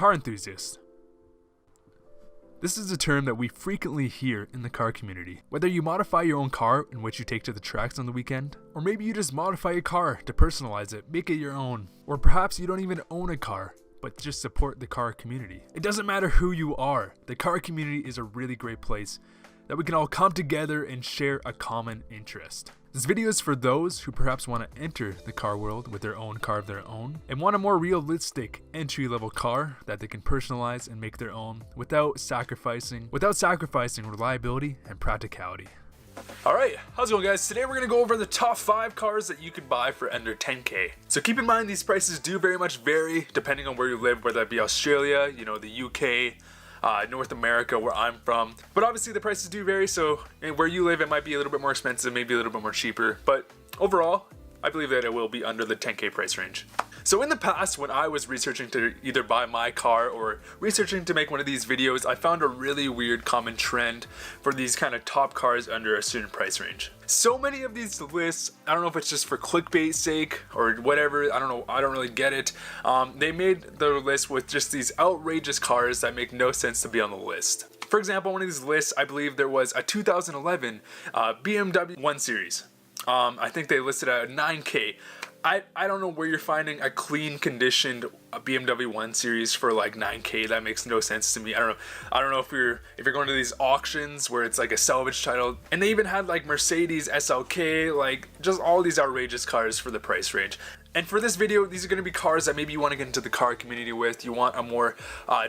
car enthusiast. This is a term that we frequently hear in the car community. Whether you modify your own car in which you take to the tracks on the weekend, or maybe you just modify your car to personalize it, make it your own, or perhaps you don't even own a car, but just support the car community. It doesn't matter who you are, the car community is a really great place that we can all come together and share a common interest. This video is for those who perhaps want to enter the car world with their own car of their own and want a more realistic entry-level car that they can personalize and make their own without sacrificing reliability and practicality. Alright, how's it going, guys? Today we're going to go over the top 5 cars that you can buy for under 10k. So keep in mind these prices do very much vary depending on where you live, whether that be Australia, the UK, North America, where I'm from. But obviously the prices do vary, so where you live it might be a little bit more expensive, maybe a little bit more cheaper, but overall I believe that it will be under the 10k price range. So in the past, when I was researching to either buy my car or researching to make one of these videos, I found a really weird common trend for these kind of top cars under a certain price range. So many of these lists, I don't know if it's just for clickbait sake or whatever, I don't know, I don't really get it. They made the list with just these outrageous cars that make no sense to be on the list. For example, one of these lists, I believe there was a 2011 BMW 1 Series. I think they listed at 9k. I don't know where you're finding a clean conditioned BMW 1 Series for like 9k. That makes no sense to me. I don't know if you're going to these auctions where it's like a salvage title, and they even had like Mercedes SLK, like just all these outrageous cars for the price range. And for this video, these are going to be cars that maybe you want to get into the car community with. You want a more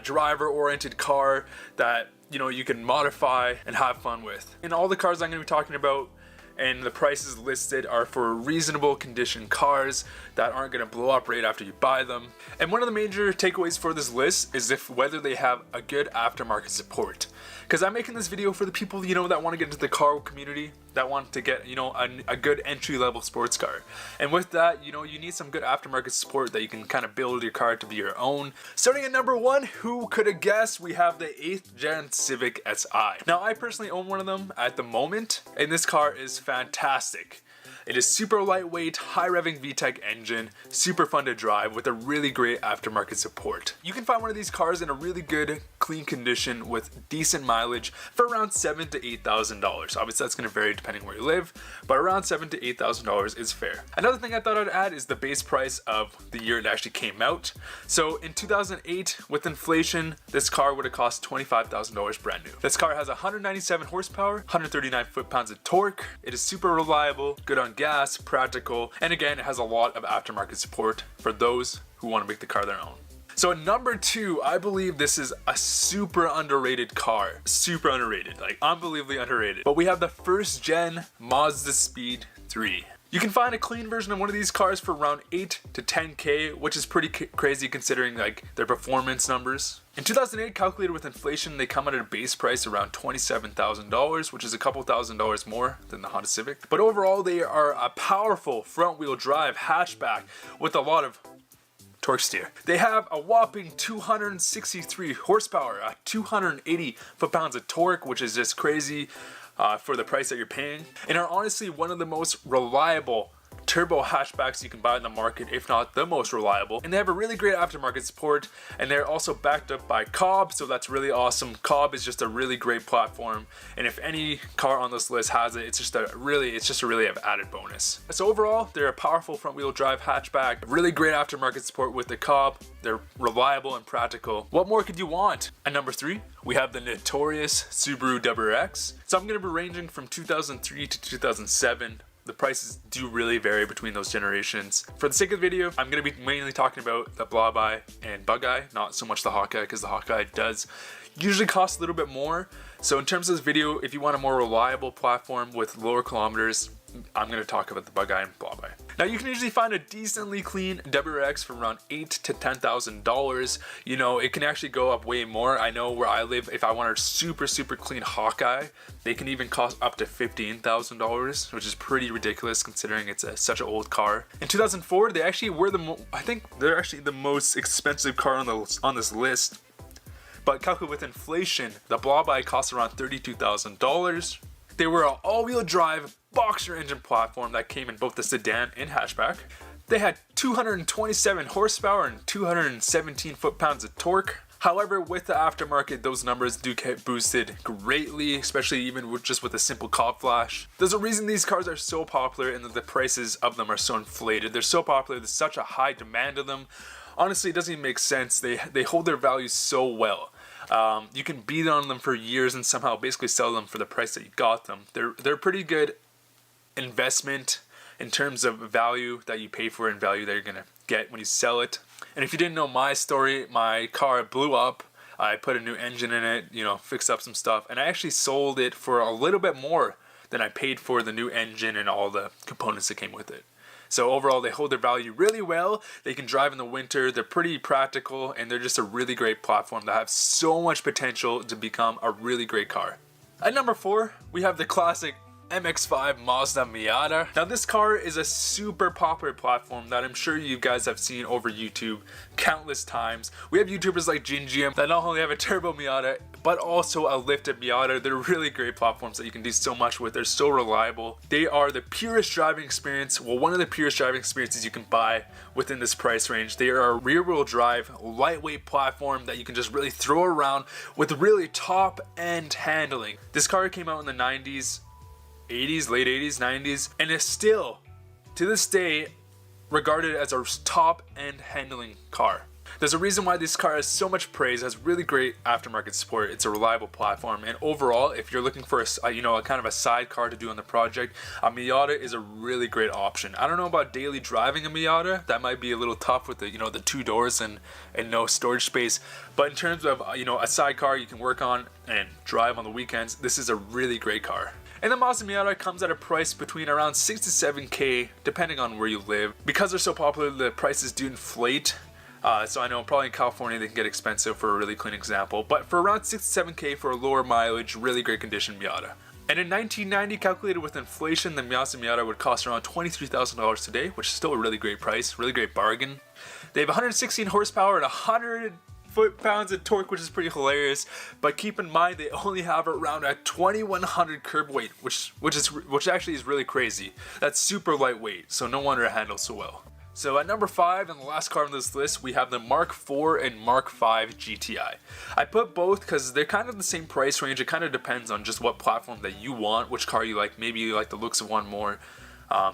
driver-oriented car that you can modify and have fun with. And all the cars I'm going to be talking about and the prices listed are for reasonable condition cars that aren't going to blow up right after you buy them. And one of the major takeaways for this list is whether they have a good aftermarket support. Because I'm making this video for the people that want to get into the car community, that want to get a good entry-level sports car. And with that, you need some good aftermarket support that you can kind of build your car to be your own. Starting at number 1, who could have guessed, we have the 8th gen Civic Si. Now I personally own one of them at the moment, and this car is fantastic. It is super lightweight, high revving VTEC engine, super fun to drive with a really great aftermarket support. You can find one of these cars in a really good, clean condition with decent mileage for around $7,000 to $8,000. Obviously that's going to vary depending where you live, but around $7,000 to $8,000 is fair. Another thing I thought I'd add is the base price of the year it actually came out. So in 2008, with inflation, this car would have cost $25,000 brand new. This car has 197 horsepower, 139 foot-pounds of torque. It is super reliable, good on gas, practical, and again, it has a lot of aftermarket support for those who want to make the car their own. So at number 2, I believe this is a super underrated car. Super underrated, like unbelievably underrated. But we have the 1st gen Mazda Speed 3. You can find a clean version of one of these cars for around 8 to 10k, which is pretty crazy considering like their performance numbers. In 2008, calculated with inflation, they come at a base price around $27,000, which is a couple $1,000s more than the Honda Civic. But overall, they are a powerful front-wheel drive hatchback with a lot of torque steer. They have a whopping 263 horsepower, 280 foot-pounds of torque, which is just crazy for the price that you're paying, and are honestly one of the most reliable turbo hatchbacks you can buy in the market, if not the most reliable. And they have a really great aftermarket support, and they're also backed up by Cobb, so that's really awesome. Cobb is just a really great platform, and if any car on this list has it, it's just a really added bonus. So overall, they're a powerful front-wheel drive hatchback, really great aftermarket support with the Cobb. They're reliable and practical. What more could you want? At number 3, we have the notorious Subaru WRX. So I'm going to be ranging from 2003 to 2007. The prices do really vary between those generations. For the sake of the video, I'm going to be mainly talking about the Blaubai and Bug-Eye, not so much the Hawkeye, because the Hawkeye does usually cost a little bit more. So in terms of this video, if you want a more reliable platform with lower kilometers, I'm going to talk about the Bug-Eye and Blaubai. Now you can usually find a decently clean WRX for around $8,000 to $10,000. It can actually go up way more. I know where I live, if I want a super clean Hawkeye, they can even cost up to $15,000, which is pretty ridiculous considering it's such an old car. In 2004, they actually were I think they're actually the most expensive car on this list. But calculated with inflation, the Blaubai costs around $32,000. They were an all-wheel drive boxer engine platform that came in both the sedan and hatchback. They had 227 horsepower and 217 foot-pounds of torque. However, with the aftermarket, those numbers do get boosted greatly, especially even with just with a simple cop flash. There's a reason these cars are so popular and that the prices of them are so inflated. They're so popular, there's such a high demand of them. Honestly, it doesn't even make sense. They hold their value so well. You can beat on them for years and somehow basically sell them for the price that you got them. They're pretty good investment in terms of value that you pay for and value that you're gonna get when you sell it. And if you didn't know my story, my car blew up. I put a new engine in it, you know, fixed up some stuff, and I actually sold it for a little bit more than I paid for the new engine and all the components that came with it. So overall, they hold their value really well. They can drive in the winter. They're pretty practical, and they're just a really great platform that have so much potential to become a really great car. At number 4, we have the classic MX-5 Mazda Miata. Now this car is a super popular platform that I'm sure you guys have seen over YouTube countless times. We have YouTubers like GM that not only have a turbo Miata but also a lifted Miata. They're really great platforms that you can do so much with. They're so reliable. They are the purest driving experience, well, one of the purest driving experiences you can buy within this price range. They are a rear-wheel drive, lightweight platform that you can just really throw around with really top-end handling. This car came out in the 90s, 80s, late 80s, 90s, and is still, to this day, regarded as a top-end handling car. There's a reason why this car has so much praise, has really great aftermarket support. It's a reliable platform, and overall, if you're looking for a kind of a sidecar to do on the project, a Miata is a really great option. I don't know about daily driving a Miata. That might be a little tough with the the 2 doors and no storage space. But in terms of a sidecar you can work on and drive on the weekends, this is a really great car. And the Mazda Miata comes at a price between around $6 to $7K, depending on where you live. Because they're so popular, the prices do inflate. So I know probably in California they can get expensive for a really clean example. But for around $6 to $7K for a lower mileage, really great condition Miata. And in 1990, calculated with inflation, the Mazda Miata would cost around $23,000 today, which is still a really great price, really great bargain. They have 116 horsepower and 100 foot-pounds of torque, which is pretty hilarious, but keep in mind they only have around a 2100 curb weight, which actually is really crazy. That's super lightweight, so no wonder it handles so well. So at number 5, and the last car on this list, we have the Mark IV and Mark V GTI. I put both because they're kind of the same price range. It kind of depends on just what platform that you want, which car you like. Maybe you like the looks of one more.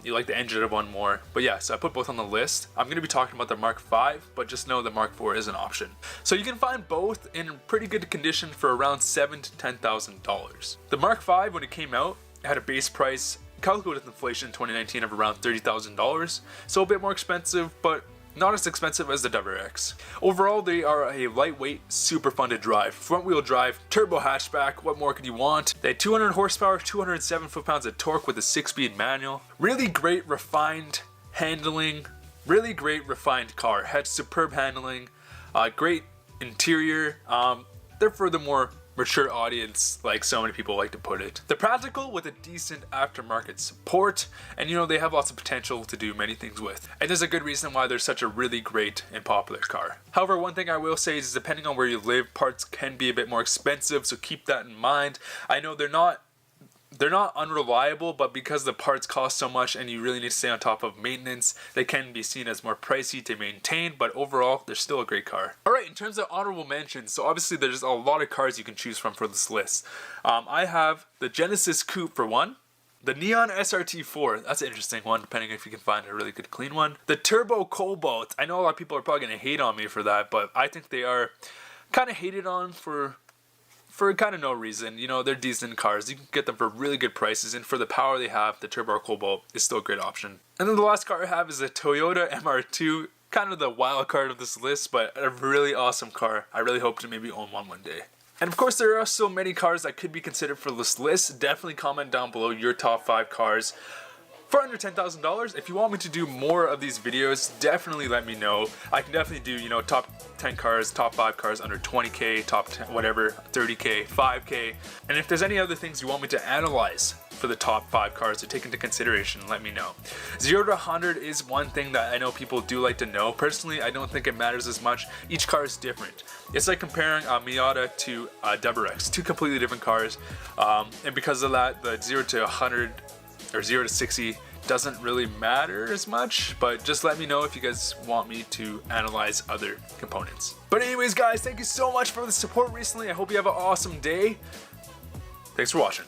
You like the engine of one more. But yeah, so I put both on the list. I'm going to be talking about the Mark V, but just know the Mark IV is an option. So you can find both in pretty good condition for around $7,000 to $10,000. The Mark V, when it came out, had a base price calculated with inflation in 2019 of around $30,000. So a bit more expensive, but not as expensive as the WRX. Overall, they are a lightweight, super fun to drive. Front wheel drive, turbo hatchback, what more could you want? They had 200 horsepower, 207 foot-pounds of torque with a 6-speed manual. Really great refined handling, really great refined car. Had superb handling, great interior. They're for the more mature audience, like so many people like to put it. They're practical with a decent aftermarket support, and they have lots of potential to do many things with. And there's a good reason why they're such a really great and popular car. However, one thing I will say is depending on where you live, parts can be a bit more expensive, so keep that in mind. I know they're not unreliable, but because the parts cost so much and you really need to stay on top of maintenance, they can be seen as more pricey to maintain, but overall, they're still a great car. Alright, in terms of honorable mentions, so obviously there's a lot of cars you can choose from for this list. I have the Genesis Coupe for one, the Neon SRT4, that's an interesting one, depending if you can find a really good clean one. The Turbo Cobalt, I know a lot of people are probably going to hate on me for that, but I think they are kind of hated on for kind of no reason. They're decent cars. You can get them for really good prices, and for the power they have, the Turbo Cobalt is still a great option. And then the last car I have is a Toyota MR2, kind of the wild card of this list, but a really awesome car. I really hope to maybe own one day. And of course, there are so many cars that could be considered for this list. Definitely comment down below your top 5 cars for under $10,000. If you want me to do more of these videos, definitely let me know. I can definitely do, top 10 cars, top 5 cars under 20K, top 10, whatever, 30K, 5K. And if there's any other things you want me to analyze for the top 5 cars to take into consideration, let me know. 0 to 100 is one thing that I know people do like to know. Personally, I don't think it matters as much. Each car is different. It's like comparing a Miata to a WRX, 2 completely different cars. And because of that, the 0 to 100 or 0 to 60 doesn't really matter as much, but just let me know if you guys want me to analyze other components. But anyways guys, thank you so much for the support recently. I hope you have an awesome day. Thanks for watching.